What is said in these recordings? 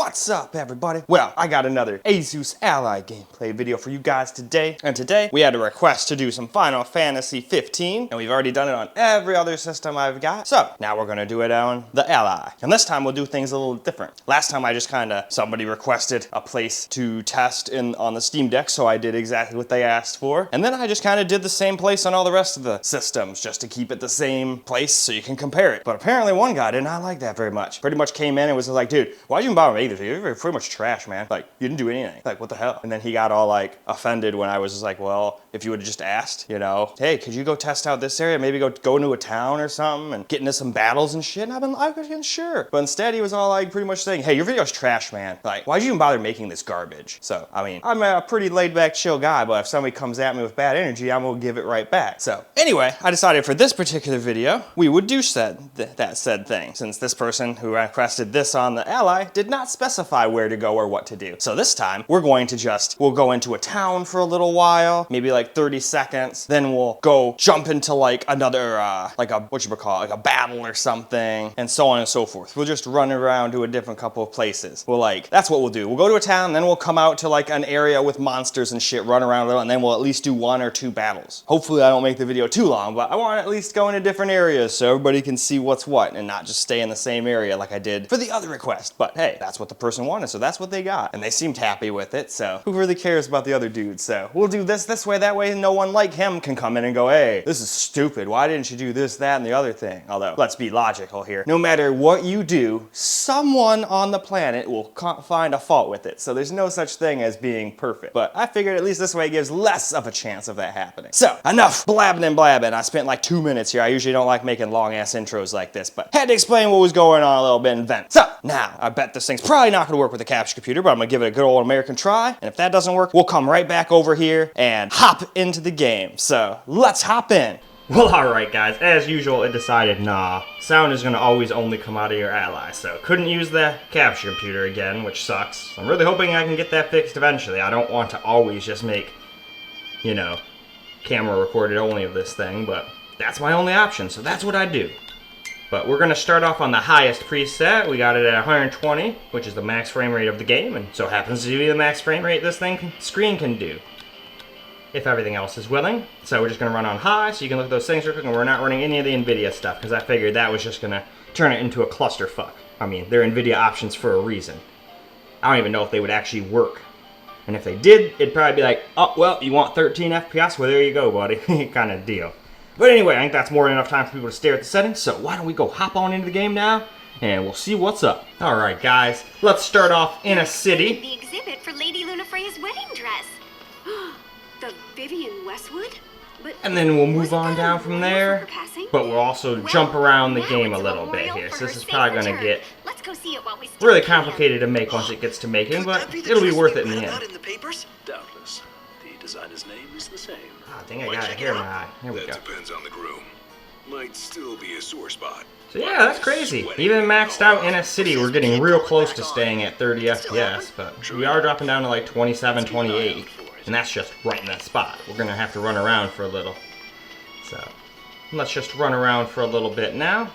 What's up, everybody? Well, I got another Asus Ally gameplay video for you guys today. And today, we had a request to do some Final Fantasy 15, and we've already done it on every other system I've got. So, now we're gonna do it on the Ally. And this time, we'll do things a little different. Last time, I just somebody requested a place to test on the Steam Deck, so I did exactly what they asked for. And then I just did the same place on all the rest of the systems, just to keep it the same place so you can compare it. But apparently, one guy did not like that very much. Pretty much came in and was like, dude, why'd you even bother making this? You're pretty much trash, man. Like, you didn't do anything. Like, what the hell? And then he got all like offended when I was just like, well, if you would have just asked, you know, hey, could you go test out this area? Maybe go into a town or something and get into some battles and shit. And I've been sure. But instead he was all like pretty much saying, hey, your video's trash, man. Like, why'd you even bother making this garbage? So, I mean, I'm a pretty laid back, chill guy, but if somebody comes at me with bad energy, I'm gonna give it right back. So, anyway, I decided for this particular video, we would do that said thing, since this person who requested this on the Ally did not specify where to go or what to do. So this time, we'll go into a town for a little while, maybe like 30 seconds, then we'll go jump into like another, like a battle or something, and so on and so forth. We'll just run around to a different couple of places. That's what we'll do. We'll go to a town, then we'll come out to like an area with monsters and shit, run around a little, and then we'll at least do 1 or 2 battles. Hopefully I don't make the video too long, but I want to at least go into different areas so everybody can see what's what and not just stay in the same area like I did for the other request. But hey, that's what the person wanted, so that's what they got. And they seemed happy with it, so who really cares about the other dudes? So we'll do this way, that way no one like him can come in and go, hey, this is stupid. Why didn't you do this, that, and the other thing? Although, let's be logical here. No matter what you do, someone on the planet will find a fault with it. So there's no such thing as being perfect. But I figured at least this way it gives less of a chance of that happening. So, enough blabbing and blabbing. I spent like 2 minutes here. I usually don't like making long ass intros like this, but had to explain what was going on a little bit in vent. So, now, I bet this thing's probably not gonna work with a capture computer, but I'm gonna give it a good old American try. And if that doesn't work, we'll come right back over here and hop into the game. So, let's hop in. Well, alright guys, as usual, it decided, nah, sound is gonna always only come out of your Ally, so couldn't use the capture computer again, which sucks. I'm really hoping I can get that fixed eventually. I don't want to always just make, you know, camera recorded only of this thing, but that's my only option, so that's what I do. But we're gonna start off on the highest preset. We got it at 120, which is the max frame rate of the game, and so happens to be the max frame rate this screen can do, if everything else is willing. So we're just gonna run on high, so you can look at those things real quick, and we're not running any of the NVIDIA stuff, because I figured that was just gonna turn it into a clusterfuck. I mean, they're NVIDIA options for a reason. I don't even know if they would actually work. And if they did, it'd probably be like, oh, well, you want 13 FPS? Well, there you go, buddy, kind of deal. But anyway, I think that's more than enough time for people to stare at the settings, so why don't we go hop on into the game now, and we'll see what's up. Alright guys, let's start off in a city. The exhibit for Lady Luna Freya's wedding dress. The Vivian Westwood? But and then we'll move on down from there, but we'll also jump around the game a little bit here, so this is probably going to get really complicated to make once it gets to making, but it'll be worth it in the end. Doubtless. The designer's name is the same. Oh, dang, I got it here in my eye. Here we go. That depends on the groom. Might still be a sore spot. So yeah, that's crazy. Even maxed out in a city, we're getting real close to staying at 30 FPS, but we are dropping down to like 27, 28. And that's just right in that spot. We're gonna have to run around for a little. So, let's just run around for a little bit now.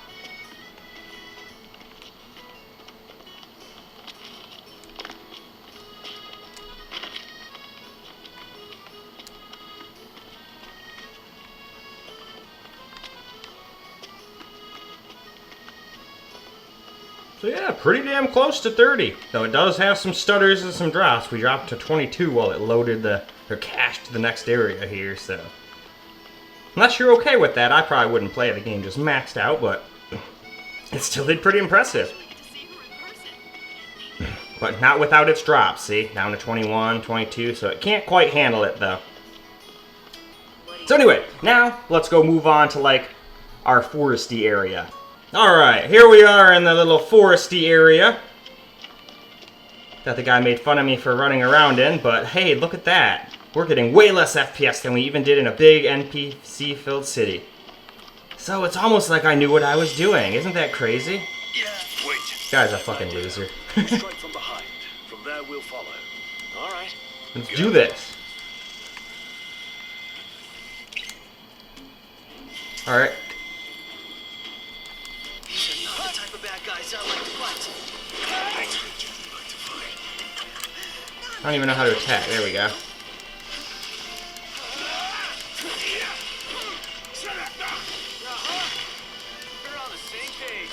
So yeah, pretty damn close to 30. Though it does have some stutters and some drops. We dropped to 22 while it loaded or cached the next area here, so. Unless you're okay with that, I probably wouldn't play the game just maxed out, but it still did pretty impressive. But not without its drops, see? Down to 21, 22, so it can't quite handle it though. So anyway, now let's go move on to like our foresty area. Alright, here we are in the little foresty area that the guy made fun of me for running around in, but hey, look at that. We're getting way less FPS than we even did in a big NPC-filled city. So it's almost like I knew what I was doing. Isn't that crazy? Yeah, wait. Guy's a fucking loser. Strike from behind. From there we'll follow. Alright. Let's do this. Alright. These are not the type of bad guys I like to fight. I don't even know how to attack. There we go. We're on the same page.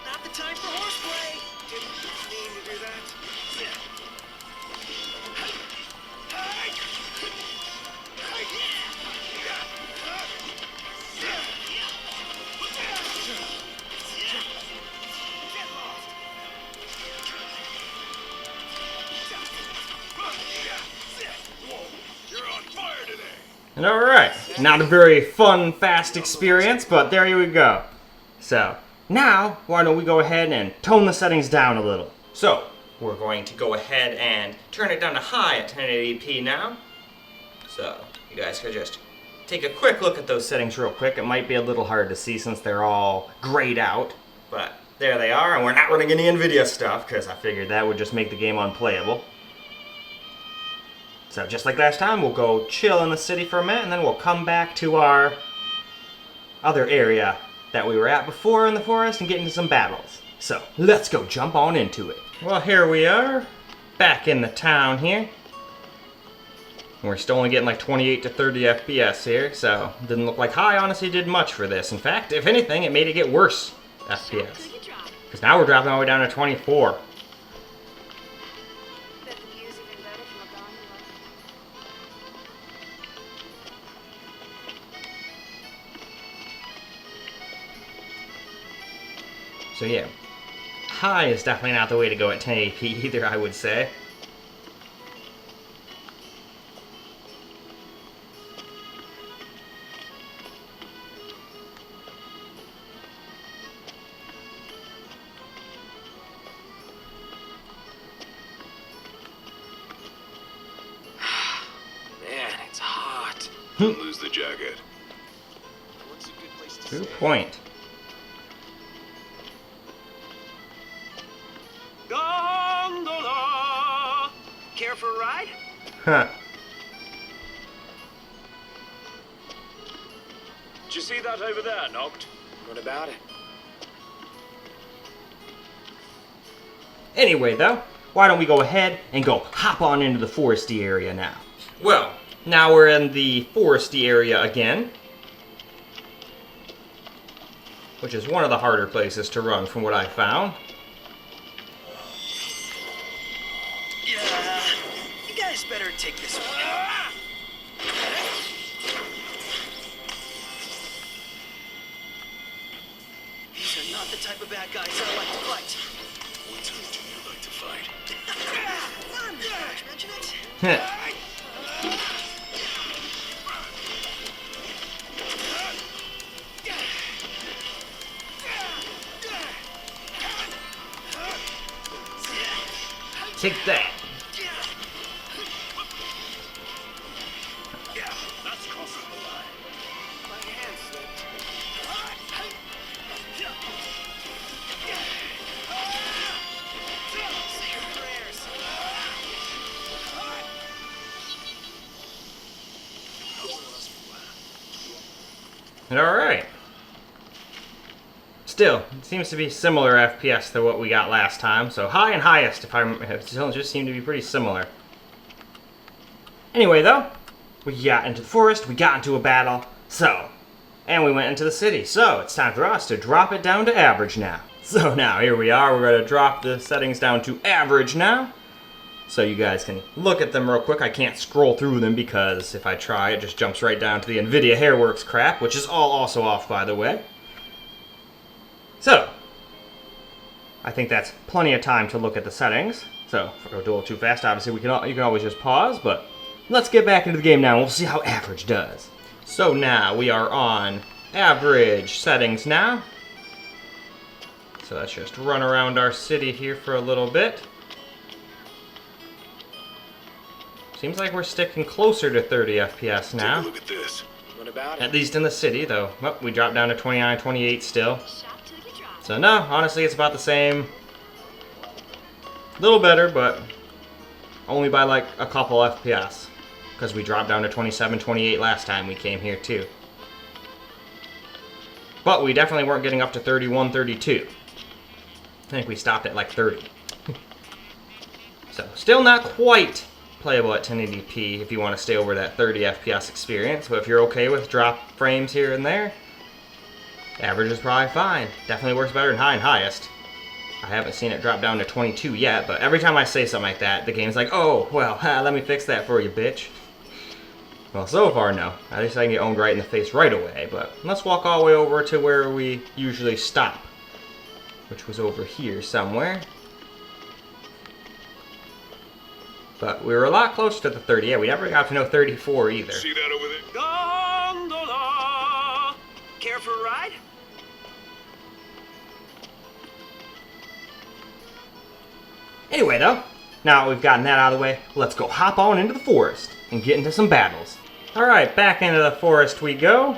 Not the time for horseplay. Didn't mean to do that. You're on fire today. And alright, not a very fun, fast experience, but there you go. So, now, why don't we go ahead and tone the settings down a little. So, we're going to go ahead and turn it down to high at 1080p now. So, you guys can just take a quick look at those settings real quick. It might be a little hard to see since they're all grayed out, but there they are, and we're not running any NVIDIA stuff, because I figured that would just make the game unplayable. So just like last time, we'll go chill in the city for a minute, and then we'll come back to our other area that we were at before in the forest and get into some battles. So let's go jump on into it. Well, here we are, back in the town here. We're still only getting like 28 to 30 FPS here, so didn't look like high honestly did much for this. In fact, if anything, it made it get worse FPS. Because now we're dropping all the way down to 24. So yeah, high is definitely not the way to go at 1080p either, I would say. Man, it's hot. Don't lose the jacket. What's a good place to Good stay? point. Gondola! Care for a ride? Huh. Did you see that over there, Noct? What about it? Anyway though, why don't we go ahead and go hop on into the foresty area now. Well, now we're in the foresty area again, which is one of the harder places to run from what I found. Yeah, you guys better take this one. These are not the type of bad guys I like to fight. What time do you like to fight? Mention it? Take that. Yeah, that's crossing the line. My hand slipped. Say your prayers. Alright. Still, it seems to be similar FPS to what we got last time. So high and highest, if I remember, still just seem to be pretty similar. Anyway though, we got into the forest, we got into a battle, and we went into the city. So it's time for us to drop it down to average now. So now, here we are, we're going to drop the settings down to average now. So you guys can look at them real quick. I can't scroll through them because if I try, it just jumps right down to the NVIDIA Hairworks crap, which is all also off, by the way. So, I think that's plenty of time to look at the settings. So, if I go a little too fast, obviously you can always just pause, but let's get back into the game now and we'll see how average does. So now, we are on average settings now. So let's just run around our city here for a little bit. Seems like we're sticking closer to 30 FPS now. Take a look at this. What about it? At least in the city, though. Well, we dropped down to 29, 28 still. Shop till you drop. So no, honestly, it's about the same. A little better, but only by like a couple FPS. Because we dropped down to 27, 28 last time we came here, too. But we definitely weren't getting up to 31, 32. I think we stopped at like 30. So still not quite playable at 1080p if you want to stay over that 30 FPS experience, but if you're okay with drop frames here and there, average is probably fine. Definitely works better than high and highest. I haven't seen it drop down to 22 yet, but every time I say something like that, the game's like, oh, well, let me fix that for you, bitch. Well, so far, no. At least I can get owned right in the face right away, but let's walk all the way over to where we usually stop, which was over here somewhere. But we were a lot closer to the 30. Yeah, we never got to know 34 either. See that over there? Gondola! Care for a ride? Anyway, though, now we've gotten that out of the way, let's go hop on into the forest and get into some battles. Alright, back into the forest we go.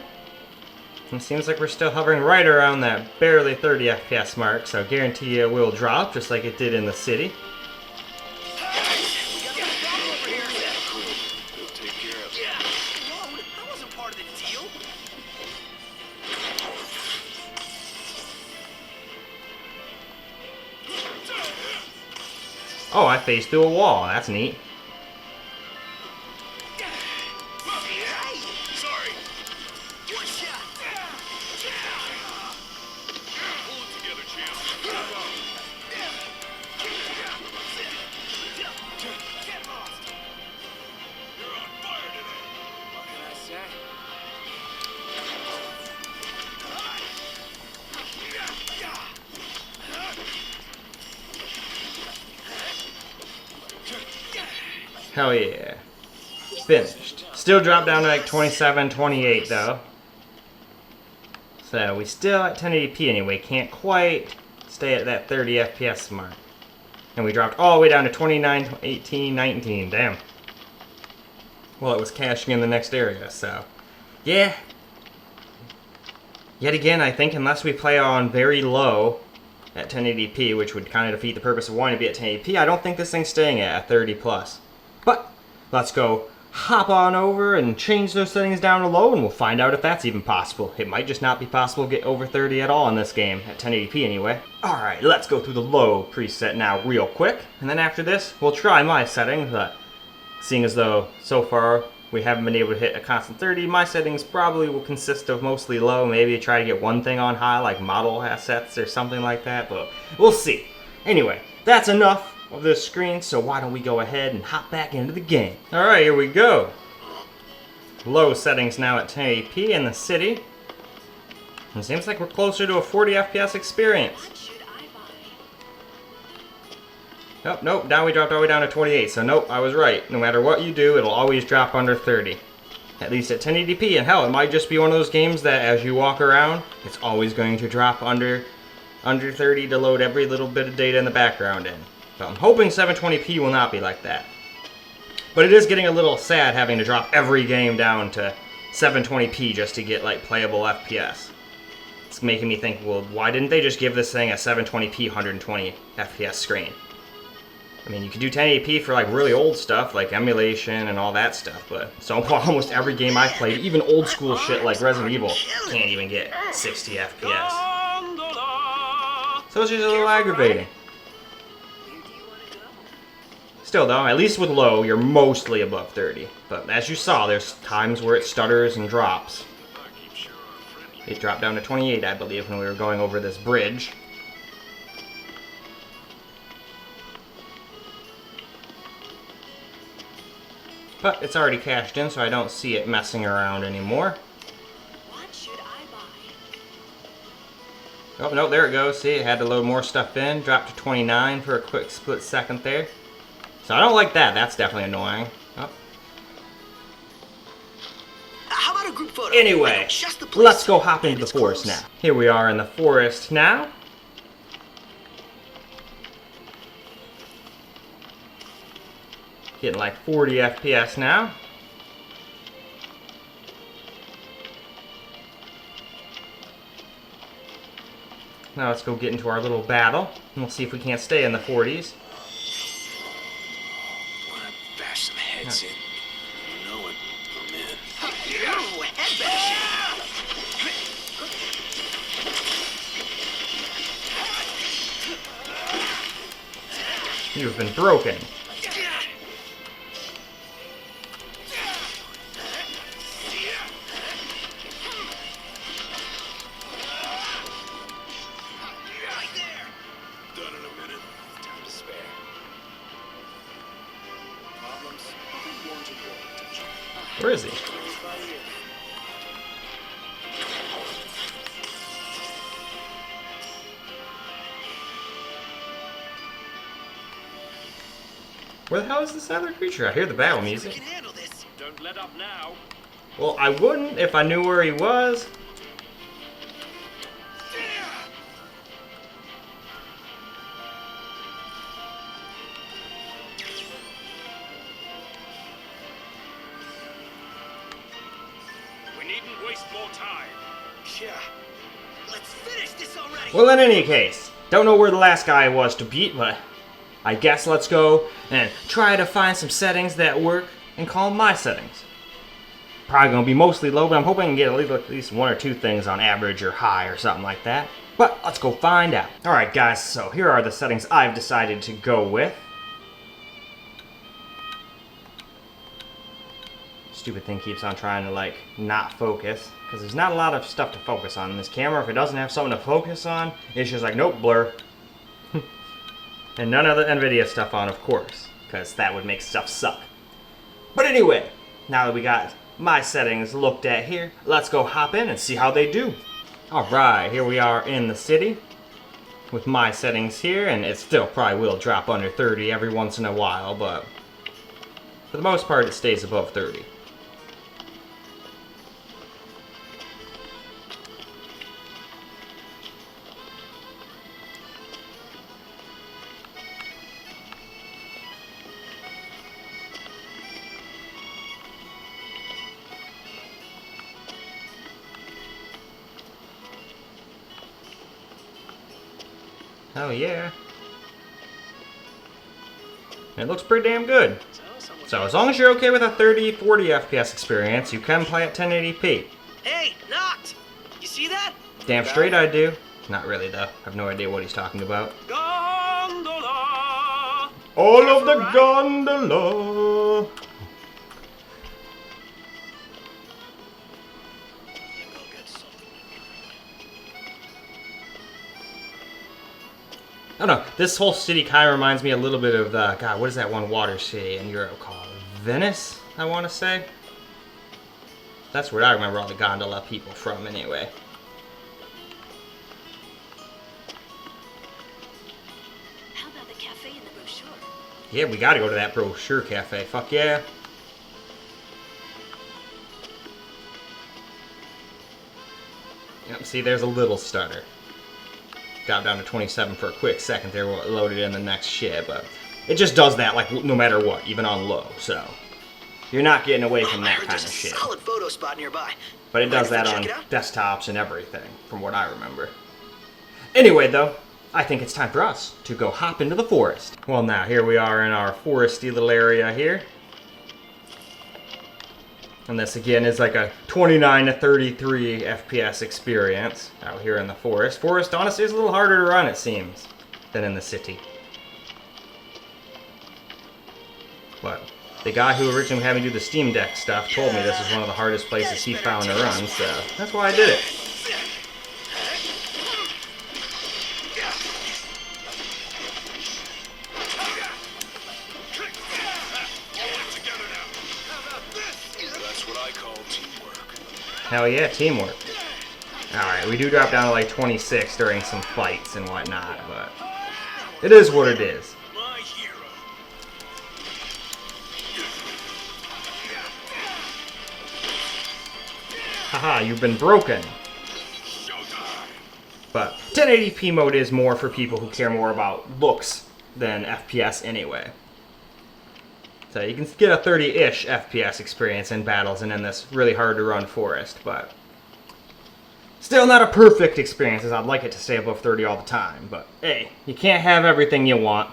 It seems like we're still hovering right around that barely 30 FPS mark, so I guarantee you it will drop just like it did in the city. Oh, I faced through a wall. That's neat. Sorry. One shot. Pull it together, champ. Get lost. You're on fire today. What can I say? Hell yeah. Finished. Still dropped down to like 27, 28 though. So we still at 1080p anyway. Can't quite stay at that 30 FPS mark. And we dropped all the way down to 29, 18, 19. Damn. Well, it was caching in the next area, so. Yeah. Yet again, I think unless we play on very low at 1080p, which would kind of defeat the purpose of wanting to be at 1080p, I don't think this thing's staying at 30 plus. But let's go hop on over and change those settings down to low, and we'll find out if that's even possible. It might just not be possible to get over 30 at all in this game, at 1080p anyway. Alright, let's go through the low preset now real quick, and then after this, we'll try my settings, but seeing as though so far we haven't been able to hit a constant 30, my settings probably will consist of mostly low, maybe try to get one thing on high, like model assets or something like that, but we'll see. Anyway, that's enough of this screen, so why don't we go ahead and hop back into the game. Alright, here we go. Low settings now at 1080p in the city. It seems like we're closer to a 40 FPS experience. What should I buy? Oh, nope, now we dropped all the way down to 28, so nope, I was right. No matter what you do, it'll always drop under 30. At least at 1080p, and hell, it might just be one of those games that as you walk around, it's always going to drop under 30 to load every little bit of data in the background in. So I'm hoping 720p will not be like that. But it is getting a little sad having to drop every game down to 720p just to get like playable FPS. It's making me think, well, why didn't they just give this thing a 720p 120 FPS screen? I mean, you could do 1080p for like really old stuff like emulation and all that stuff, but so almost every game I've played, even old school shit like Resident Evil, can't even get 60 FPS. So it's just a little aggravating. Still though, at least with low, you're mostly above 30. But as you saw, there's times where it stutters and drops. It dropped down to 28, I believe, when we were going over this bridge. But it's already cached in, so I don't see it messing around anymore. What should I buy? Oh, no, there it goes. See, it had to load more stuff in. Dropped to 29 for a quick split second there. So I don't like that. That's definitely annoying. Oh. How about a group photo? Anyway, Just the place. let's go hop into the forest now. Here we are in the forest now. Getting like 40 FPS now. Now let's go get into our little battle, and we'll see if we can't stay in the 40s. Wanna bash some heads in? You know it. I'm in. Ooh, head bashing. You've been broken. Where is he? Where the hell is this other creature? I hear the battle We music. can handle this. Don't let up now. Well, I wouldn't if I knew where he was. We needn't waste more time. Yeah. Let's finish this already. Well, in any case, don't know where the last guy was to beat, but I guess let's go and try to find some settings that work and call them my settings. Probably gonna be mostly low, but I'm hoping I can get at least one or two things on average or high or something like that. But let's go find out. Alright guys, so here are the settings I've decided to go with. Stupid thing keeps on trying to like not focus, because there's not a lot of stuff to focus on in this camera. If it doesn't have something to focus on, it's just like, nope, blur. And none of the NVIDIA stuff on, of course, because that would make stuff suck. But anyway, now that we got my settings looked at here, let's go hop in and see how they do. Alright, here we are in the city with my settings here, and it still probably will drop under 30 every once in a while, but for the most part it stays above 30. Oh yeah. It looks pretty damn good. So as long as you're okay with a 30-40 FPS experience, you can play at 1080p. Hey, knocked. You see that? Damn straight I do. Not really though. I have no idea what he's talking about. Gondola! All of the gondola. I don't know. This whole city kind of reminds me a little bit of, God, what is that one water city in Europe called? Venice, I want to say. That's where I remember all the gondola people from, anyway. How about the cafe in the brochure? Yeah, we gotta go to that brochure cafe. Fuck yeah. Yep, see, there's a little stutter. Got down to 27 for a quick second there, loaded in the next shit, but it just does that like no matter what, even on low, so you're not getting away from I that heard kind there's of a shit. solid photo spot nearby. But it does Mind that if I on check it out? desktops and everything, from what I remember. Anyway, though, I think it's time for us to go hop into the forest. Well, now, here we are in our foresty little area here. And this, again, is like a 29 to 33 FPS experience out here in the forest. Forest, honestly, is a little harder to run, it seems, than in the city. But the guy who originally had me do the Steam Deck stuff told me this is one of the hardest places he found to run, so that's why I did it. That's what I call teamwork. Hell yeah, teamwork. Alright, we do drop down to like 26 during some fights and whatnot, but it is what it is. My hero. Haha, you've been broken. Showtime. But 1080p mode is more for people who care more about looks than FPS anyway. So you can get a 30-ish FPS experience in battles and in this really hard to run forest, but still not a perfect experience, as I'd like it to stay above 30 all the time. But hey, you can't have everything you want.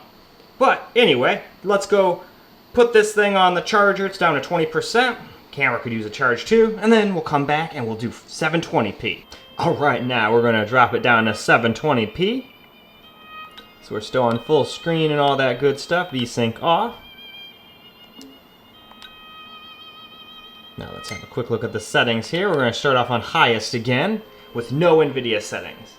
But anyway, let's go put this thing on the charger. It's down to 20%. Camera could use a charge too, and then we'll come back and we'll do 720p. Alright, now we're gonna drop it down to 720p. So we're still on full screen and all that good stuff. VSync off. Now let's have a quick look at the settings here. We're going to start off on highest again with no NVIDIA settings.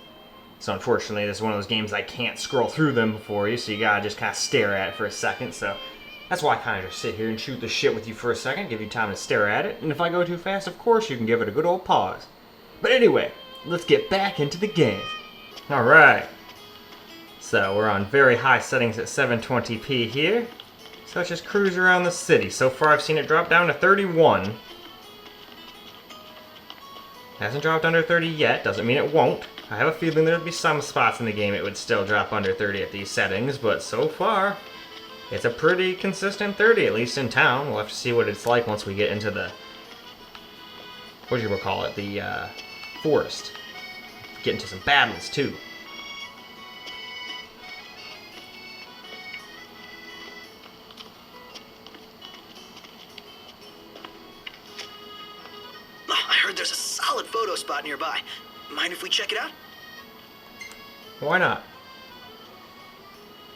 So unfortunately, this is one of those games I can't scroll through them for you, so you gotta just kind of stare at it for a second. So That's why I kind of just sit here and shoot the shit with you for a second, give you time to stare at it, and if I go too fast, of course, you can give it a good old pause. But anyway, let's get back into the game. Alright. So, we're on very high settings at 720p here. So let's just cruise around the city. So far, I've seen it drop down to 31. Hasn't dropped under 30 yet, doesn't mean it won't. I have a feeling there'd be some spots in the game it would still drop under 30 at these settings, but so far, it's a pretty consistent 30, at least in town. We'll have to see what it's like once we get into the, what do you call it, the forest. Get into some battles, too. I heard there's a solid photo spot nearby. Mind if we check it out? Why not?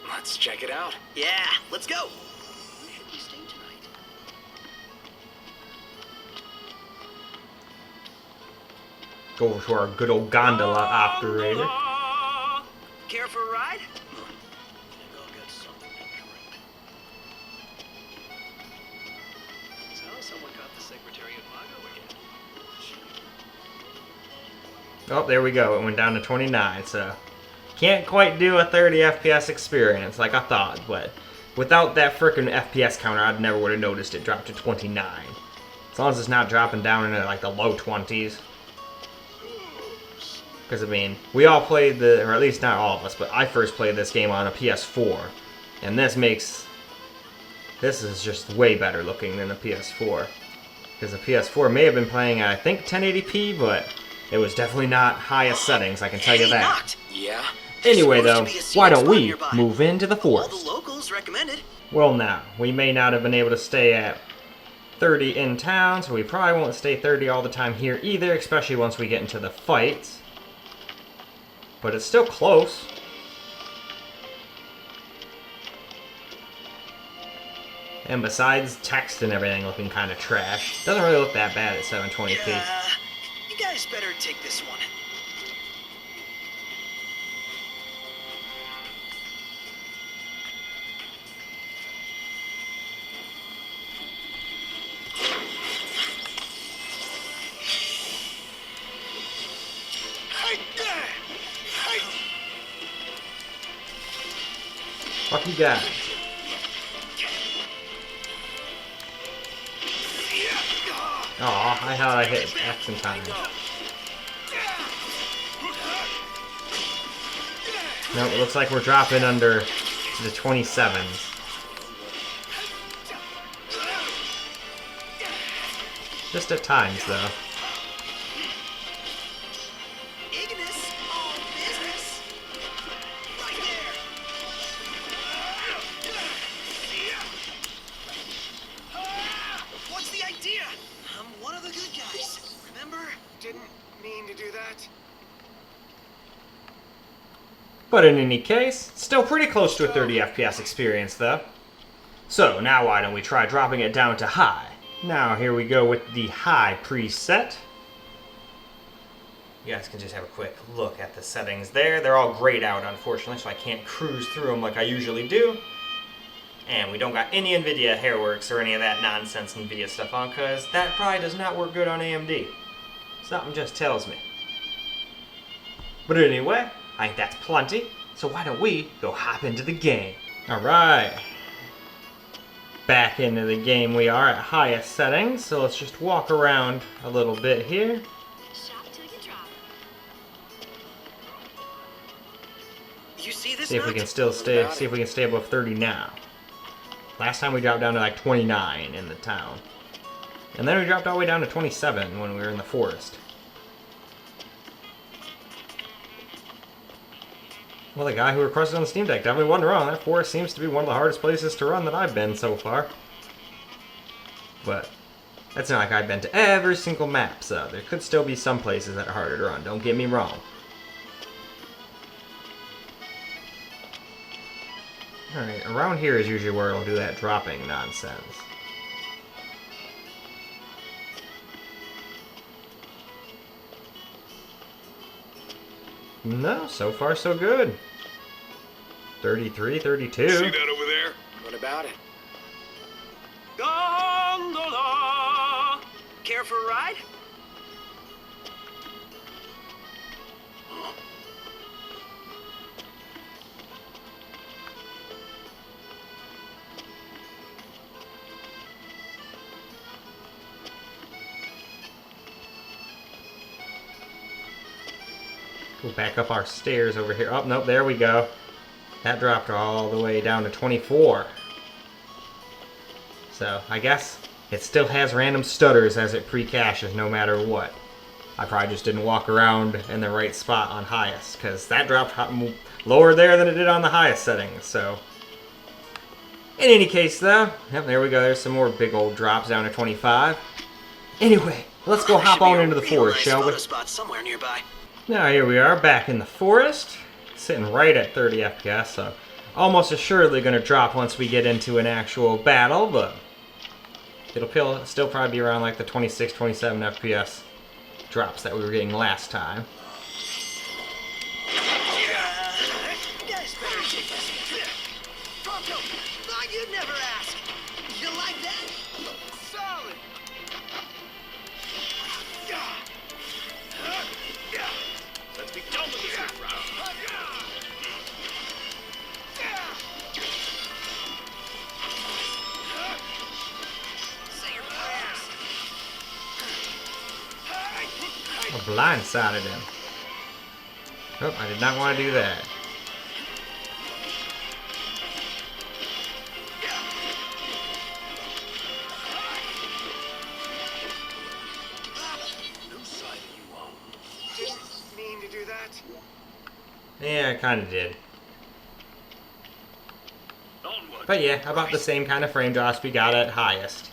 Let's check it out. Yeah, let's go. Where should we stay tonight? Go over to our good old gondola operator. Care for a ride? Think I'll get something to drink. So someone got the Secretariat logo again. Oh, there we go. It went down to 29, so can't quite do a 30 FPS experience like I thought, but without that frickin' FPS counter, I'd never would have noticed it dropped to 29. As long as it's not dropping down into like the low 20s. Because, I mean, we all played or at least not all of us, but I first played this game on a PS4. And this is just way better looking than the PS4. Because the PS4 may have been playing at, I think, 1080p, but it was definitely not highest settings, I can tell you that. Knocked. Yeah? Anyway, though, why don't we move into the All forest? the locals recommended. Well, now, we may not have been able to stay at 30 in town, so we probably won't stay 30 all the time here either, especially once we get into the fights. But it's still close. And besides text and everything looking kind of trash, doesn't really look that bad at 720p. Yeah, you guys better take this one. Fuck you guys. Aw, I thought I hit X in time. Nope, it looks like we're dropping under the 27s. Just at times, though. Ignis, all business. Right there. What's the idea? I'm one of the good guys. Remember? Didn't mean to do that. But in any case, still pretty close to a 30 FPS experience, though. So, now why don't we try dropping it down to high? Now, here we go with the high preset. You guys can just have a quick look at the settings there. They're all grayed out, unfortunately, so I can't cruise through them like I usually do. And we don't got any NVIDIA Hairworks or any of that nonsense NVIDIA stuff on, because that probably does not work good on AMD. Something just tells me. But anyway, I think that's plenty, so why don't we go hop into the game? Alright. Back into the game we are at highest settings, so let's just walk around a little bit here. Shop till you drop. You see this? See if we Nut? can still stay above 30 now. Last time we dropped down to like 29 in the town. And then we dropped all the way down to 27 when we were in the forest. Well, the guy who requested on the Steam Deck definitely wasn't wrong. That forest seems to be one of the hardest places to run that I've been so far. But that's not like I've been to every single map, so there could still be some places that are harder to run, don't get me wrong. Alright, around here is usually where it'll do that dropping nonsense. No, so far so good. 33, 32. See that over there? What about it? Gondola! Care for a ride? Go back up our stairs over here. Oh, nope, there we go. That dropped all the way down to 24. So, I guess it still has random stutters as it pre-caches no matter what. I probably just didn't walk around in the right spot on highest, because that dropped lower there than it did on the highest settings, so. In any case, though, yep, there we go. There's some more big old drops down to 25. Anyway, let's go hop on into the forest, shall we? Spot somewhere nearby. Now here we are back in the forest, sitting right at 30 FPS, so almost assuredly going to drop once we get into an actual battle, but it'll still probably be around like the 26, 27 FPS drops that we were getting last time. You'd never ask. You like that? Solid. Let's be done with this round. I blindsided him. Oh, I did not want to do that. Didn't mean to do that. Yeah, I kind of did. Onward. But yeah, about the same kind of frame drops we got at highest.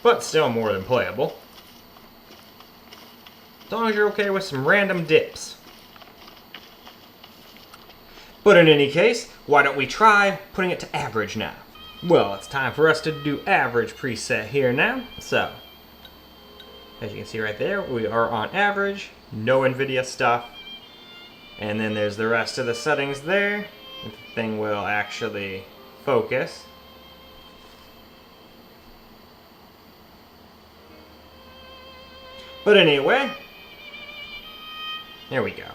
But still more than playable. As long as you're okay with some random dips. But in any case, why don't we try putting it to average now? Well, it's time for us to do average preset here now. So, as you can see right there, we are on average, no NVIDIA stuff. And then there's the rest of the settings there. If the thing will actually focus. But anyway, there we go.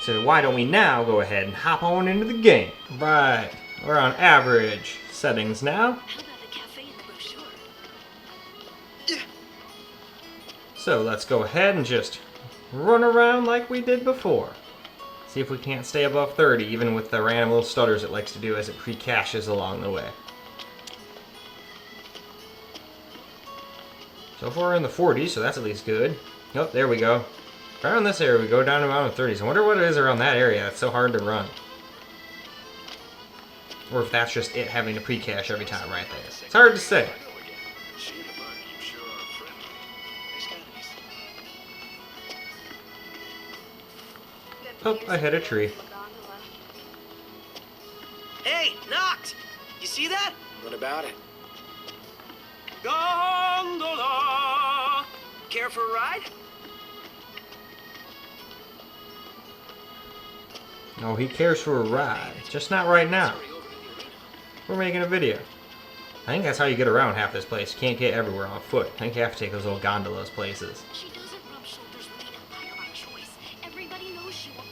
So why don't we now go ahead and hop on into the game? Right, we're on average settings now. How about the cafe in the brochure? So let's go ahead and just run around like we did before. See if we can't stay above 30, even with the random little stutters it likes to do as it pre-caches along the way. So far we're in the 40s, so that's at least good. Oh, there we go. Around this area we go down to around the 30s. I wonder what it is around that area. It's so hard to run. Or if that's just it having to pre-cache every time right there. It's hard to say. Oh, I hit a tree. Hey, knocked! You see that? What about it? Gondola! Care for a ride? Oh, he cares for a ride. Just not right now. We're making a video. I think that's how you get around half this place. You can't get everywhere on foot. I think you have to take those little gondolas places. She doesn't rub shoulders with the Empire by choice. Everybody knows she won't.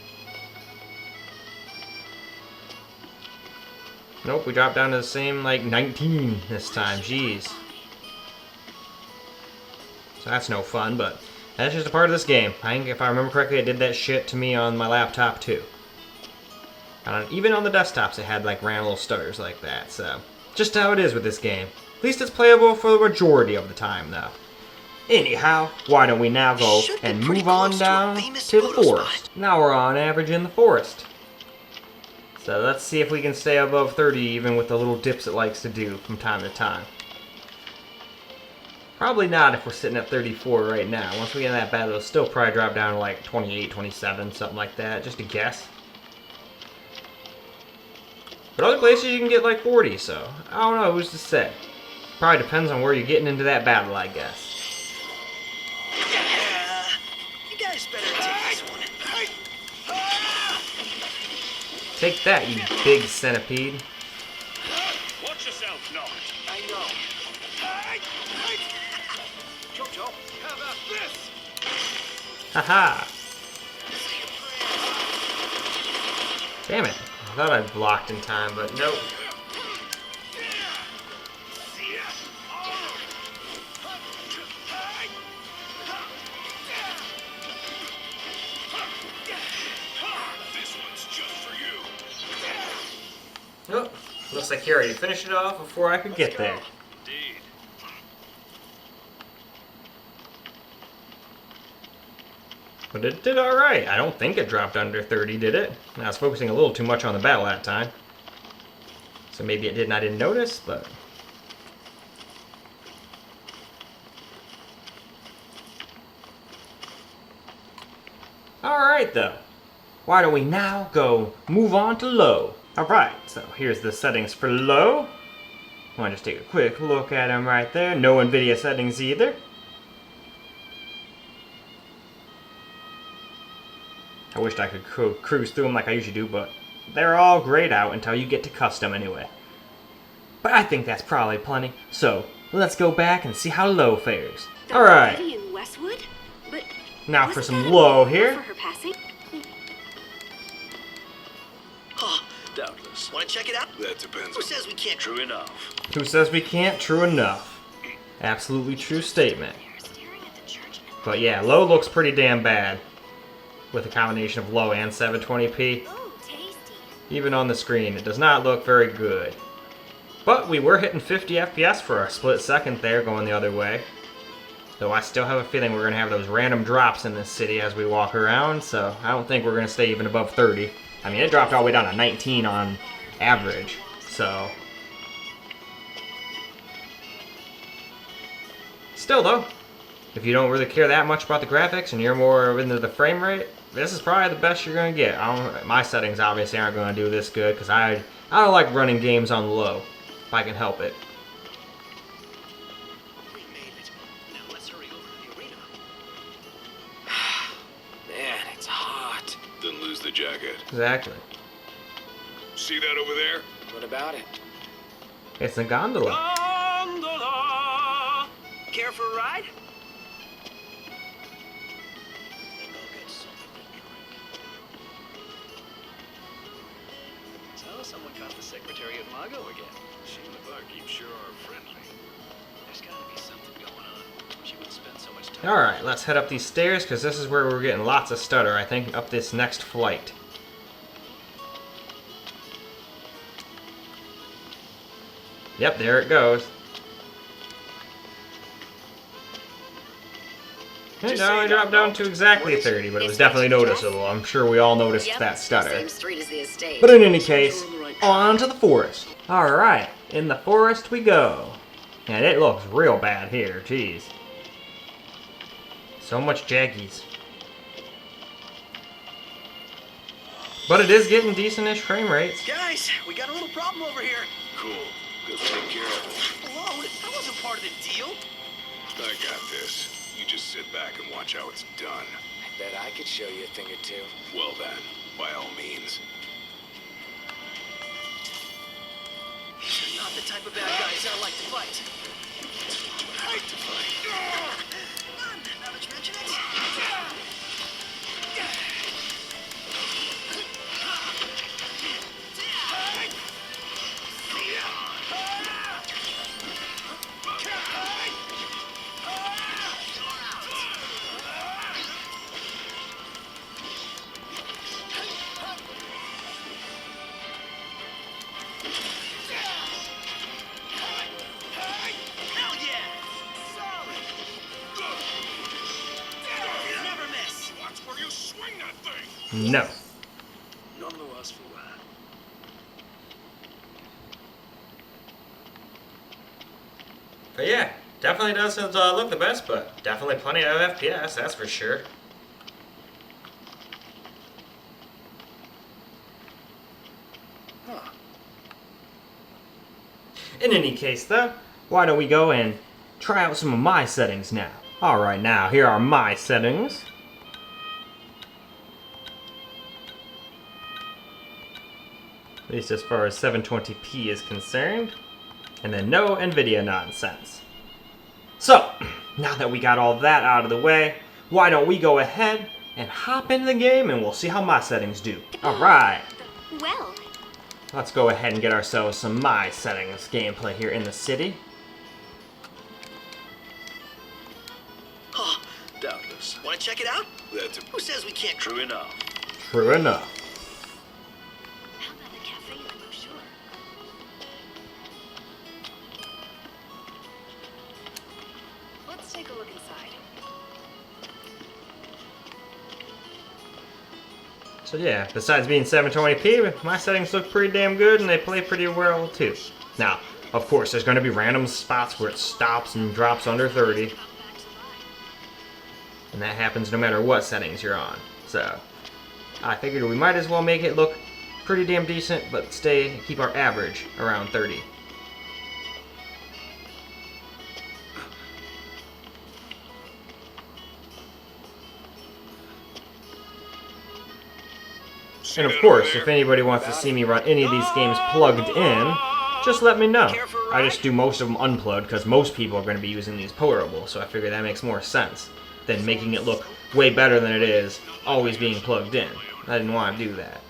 Nope, we dropped down to the same, like, 19 this time. Jeez. So that's no fun, but that's just a part of this game. I think, if I remember correctly, it did that shit to me on my laptop, too. Even on the desktops, it had, like, random little stutters like that, so. Just how it is with this game. At least it's playable for the majority of the time, though. Anyhow, why don't we now go and move on down to the forest. Now we're on average in the forest. So let's see if we can stay above 30 even with the little dips it likes to do from time to time. Probably not if we're sitting at 34 right now. Once we get in that battle, it'll still probably drop down to like 28, 27, something like that, just a guess. But other places you can get like 40, so I don't know, who's to say. Probably depends on where you're getting into that battle, I guess. You better take this one. Take that, you big centipede. Watch yourself, not. I know. Jojo, how about this? Haha. Damn it. I thought I blocked in time, but nope. This one's just for you. Nope. Looks like he already finished it off before I could get there. Indeed. But it did alright. I don't think it dropped under 30, did it? I was focusing a little too much on the battle that time. So maybe it did and I didn't notice, but... Alright though. Why don't we now go move on to low? Alright, so here's the settings for low. I want to just take a quick look at them right there. No NVIDIA settings either. I wished I could cruise through them like I usually do, but they're all grayed out until you get to custom anyway. But I think that's probably plenty, so let's go back and see how low fares. Alright, Vivian Westwood? But now for wasn't some that a low reward here. For her passing? Oh, doubtless. Want to check it out? That depends. Who says we can't? True enough. Who says we can't? True enough. Absolutely true statement. Staring at the church. But yeah, low looks pretty damn bad. With a combination of low and 720p. Ooh, tasty. Even on the screen, it does not look very good. But we were hitting 50 FPS for a split second there going the other way. Though I still have a feeling we're going to have those random drops in this city as we walk around, so I don't think we're going to stay even above 30. I mean, it dropped all the way down to 19 on average, so... Still though, if you don't really care that much about the graphics and you're more into the frame rate, this is probably the best you're going to get. My settings obviously aren't going to do this good because I don't like running games on low, if I can help it. We made it. Now let's hurry over to the arena. Man, it's hot. Then lose the jacket. Exactly. See that over there? What about it? It's a gondola. Gondola! Care for a ride? Think I'll get something to drink. So, someone caught the Secretary of Mago again. She and the barkeep sure are friendly. There's gotta be something going on. She would spend so much time. Alright, let's head up these stairs because this is where we're getting lots of stutter, I think, up this next flight. Yep, there it goes. It only dropped down to exactly 30, but it was definitely noticeable. I'm sure we all noticed that stutter. Same street as the estate. But in any case, on to the forest. Alright, in the forest we go. And it looks real bad here, jeez. So much jaggies. But it is getting decent-ish frame rates. Guys, we got a little problem over here. Cool. Go take care of it. Whoa, that wasn't part of the deal. I got this. You just sit back and watch how it's done. I bet I could show you a thing or two. Well then, by all means. These are not the type of bad guys I like to fight. Like to fight. Now that you mention it. Hell yeah! Solid! Never miss! Watch where you swing that thing! No. None the worse for wear. But yeah, definitely doesn't look the best, but definitely plenty of FPS, that's for sure. Huh. In any case though, why don't we go and try out some of my settings now. Alright, now here are my settings. at least as far as 720p is concerned. And then no NVIDIA nonsense. So, now that we got all that out of the way, why don't we go ahead and hop into the game and we'll see how my settings do. Alright, Well, let's go ahead and get ourselves some my settings gameplay here in the city. Oh, doubtless. Want to check it out? That's Who says we can't? true enough. True enough. how about the cafe in the brochure? Let's take a look inside. So yeah, besides being 720p, my settings look pretty damn good and they play pretty well too. Now, of course, there's going to be random spots where it stops and drops under 30. And that happens no matter what settings you're on. So, I figured we might as well make it look pretty damn decent, but keep our average around 30. And of course, if anybody wants to see me run any of these games plugged in, just let me know. I just do most of them unplugged because most people are going to be using these portable, so I figure that makes more sense than making it look way better than it is always being plugged in. I didn't want to do that.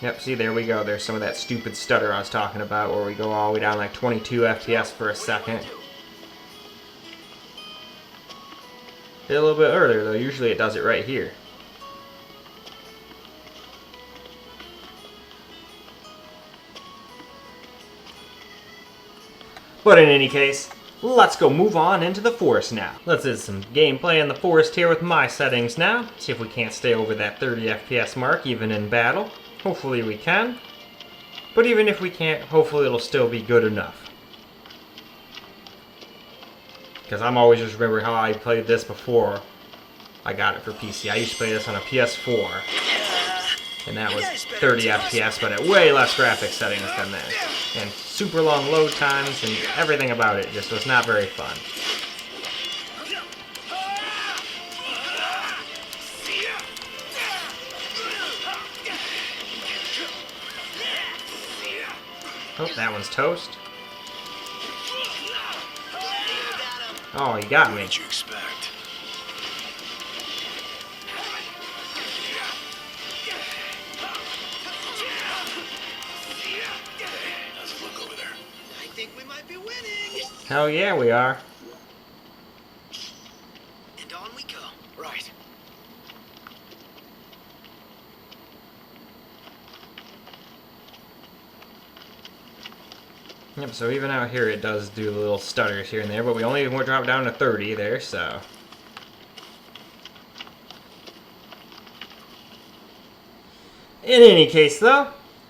Yep, see, there we go. There's some of that stupid stutter I was talking about where we go all the way down like 22 FPS for a second. Did a little bit earlier though. Usually it does it right here. But in any case, let's go move on into the forest now. Let's do some gameplay in the forest here with my settings now. See if we can't stay over that 30 FPS mark even in battle. Hopefully we can. But even if we can't, hopefully it'll still be good enough. Because I'm always just remember how I played this before I got it for PC. I used to play this on a PS4. And that was 30 FPS, but at way less graphics settings than this. And super long load times and everything about it just was not very fun. Oh, that one's toast. Oh, you got me. What did you expect? How's it look over there? I think we might be winning. Hell yeah, we are. And on we go. Right. Yep, so even out here it does do little stutters here and there, but we only drop down to 30 there, so. In any case though,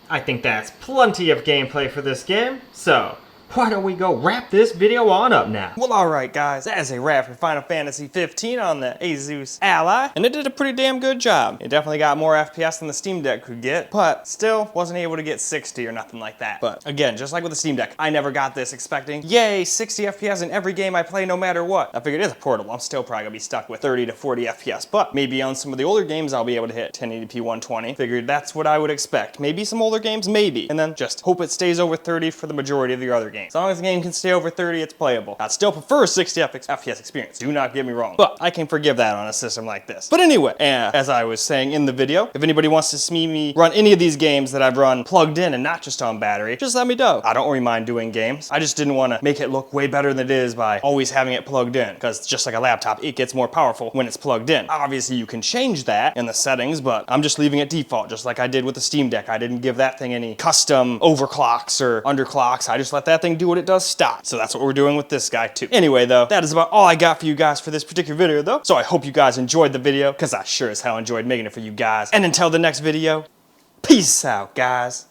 I think that's plenty of gameplay for this game, so why don't we go wrap this video on up now? Well, alright guys, that is a wrap for Final Fantasy 15 on the Asus Ally, and it did a pretty damn good job. It definitely got more FPS than the Steam Deck could get, but still wasn't able to get 60 or nothing like that. But again, just like with the Steam Deck, I never got this expecting, yay, 60 FPS in every game I play no matter what. I figured it is a portable, I'm still probably gonna be stuck with 30 to 40 FPS, but maybe on some of the older games I'll be able to hit 1080p 120. Figured that's what I would expect. Maybe some older games, maybe. And then just hope it stays over 30 for the majority of the other games. As long as the game can stay over 30, it's playable. I'd still prefer 60 FPS experience, do not get me wrong, but I can forgive that on a system like this. But anyway, as I was saying in the video, if anybody wants to see me run any of these games that I've run plugged in and not just on battery, just let me know. I don't really mind doing games. I just didn't want to make it look way better than it is by always having it plugged in, because just like a laptop, it gets more powerful when it's plugged in. Obviously, you can change that in the settings, but I'm just leaving it default, just like I did with the Steam Deck. I didn't give that thing any custom overclocks or underclocks. I just let that thing do what it does, stop. So that's what we're doing with this guy too. Anyway though, that is about all I got for you guys for this particular video though. So I hope you guys enjoyed the video, because I sure as hell enjoyed making it for you guys. And until the next video, peace out guys.